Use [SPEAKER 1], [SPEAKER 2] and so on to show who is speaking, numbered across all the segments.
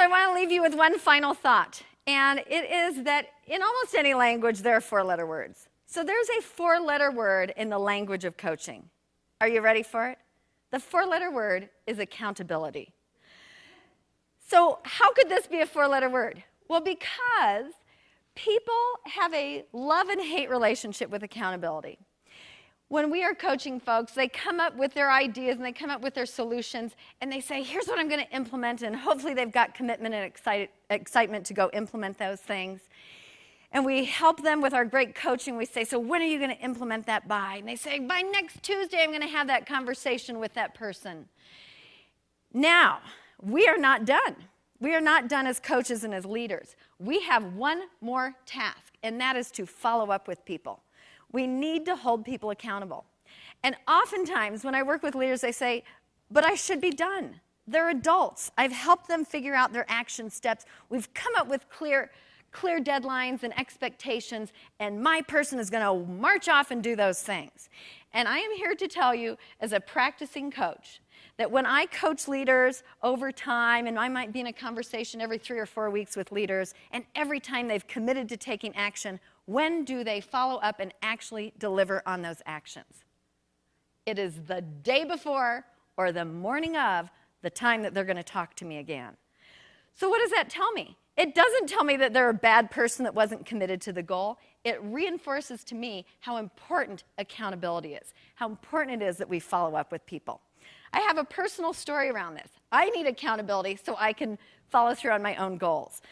[SPEAKER 1] So I want to leave you with one final thought, and it is that in almost any language, there are four-letter words. So there's a four-letter word in the language of coaching. Are you ready for it? The four-letter word is accountability. So how could this be a four-letter word? Well, because people have a love and hate relationship with accountability. When we are coaching folks, they come up with their ideas and they come up with their solutions, and they say, here's what I'm going to implement, and hopefully they've got commitment and excitement to go implement those things. And we help them with our great coaching. We say, so when are you going to implement that by? And they say, by next Tuesday, I'm going to have that conversation with that person. Now, we are not done. We are not done as coaches and as leaders. We have one more task, and that is to follow up with people. We need to hold people accountable. And oftentimes, when I work with leaders, they say, but I should be done. They're adults. I've helped them figure out their action steps. We've come up with clear deadlines and expectations, and my person is going to march off and do those things. And I am here to tell you, as a practicing coach, that when I coach leaders over time, and I might be in a conversation every 3 or 4 weeks with leaders, and every time they've committed to taking action, when do they follow up and actually deliver on those actions? It is the day before or the morning of the time that they're going to talk to me again. So what does that tell me? It doesn't tell me that they're a bad person that wasn't committed to the goal. It reinforces to me how important accountability is, how important it is that we follow up with people. I have a personal story around this. I need accountability so I can follow through on my own goals.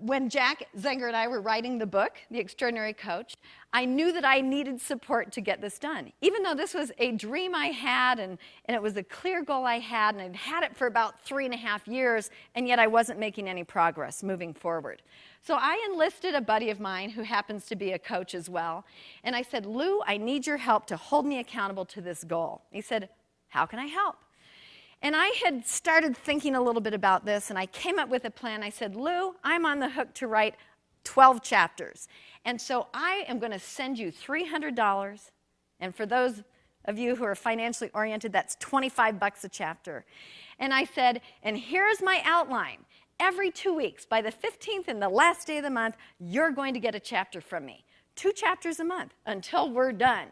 [SPEAKER 1] When Jack Zenger and I were writing the book, The Extraordinary Coach, I knew that I needed support to get this done. Even though this was a dream I had, and it was a clear goal I had, and I'd had it for about 3.5 years, and yet I wasn't making any progress moving forward. So I enlisted a buddy of mine who happens to be a coach as well, and I said, Lou, I need your help to hold me accountable to this goal. He said, how can I help? And I had started thinking a little bit about this, and I came up with a plan. I said, Lou, I'm on the hook to write 12 chapters. And so I am going to send you $300. And for those of you who are financially oriented, that's $25 a chapter. And I said, and here's my outline. Every 2 weeks, by the 15th and the last day of the month, you're going to get a chapter from me. 2 chapters a month until we're done.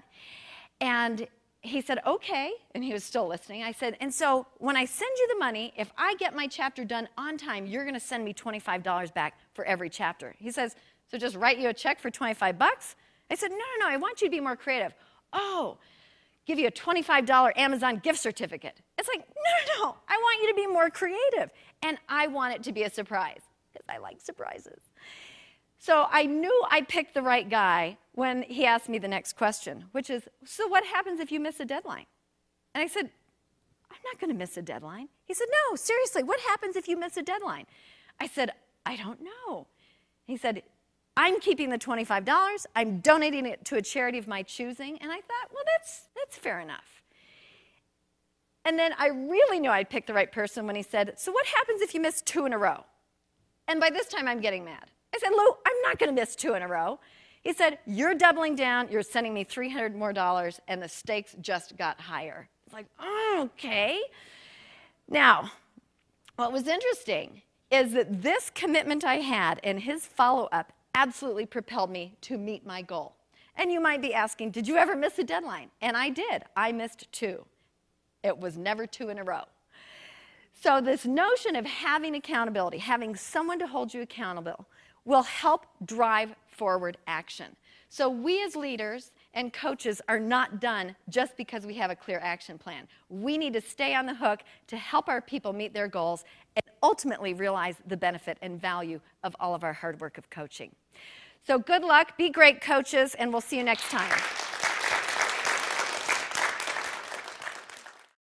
[SPEAKER 1] And he said, okay, and he was still listening. I said, and so when I send you the money, if I get my chapter done on time, you're going to send me $25 back for every chapter. He says, so just write you a check for $25? I said, no, I want you to be more creative. Oh, give you a $25 Amazon gift certificate. It's like, no, I want you to be more creative. And I want it to be a surprise, because I like surprises. So I knew I picked the right guy when he asked me the next question, which is, so what happens if you miss a deadline? And I said, I'm not going to miss a deadline. He said, no, seriously, what happens if you miss a deadline? I said, I don't know. He said, I'm keeping the $25. I'm donating it to a charity of my choosing. And I thought, well, that's fair enough. And then I really knew I'd picked the right person when he said, so what happens if you miss 2 in a row? And by this time, I'm getting mad. I said, Lou, I'm not going to miss 2 in a row. He said, you're doubling down, you're sending me $300 more, and the stakes just got higher. It's like, oh, okay. Now, what was interesting is that this commitment I had and his follow-up absolutely propelled me to meet my goal. And you might be asking, did you ever miss a deadline? And I did. I missed 2. It was never 2 in a row. So this notion of having accountability, having someone to hold you accountable, will help drive forward action. So we as leaders and coaches are not done just because we have a clear action plan. We need to stay on the hook to help our people meet their goals and ultimately realize the benefit and value of all of our hard work of coaching. So good luck, be great coaches, and we'll see you next time.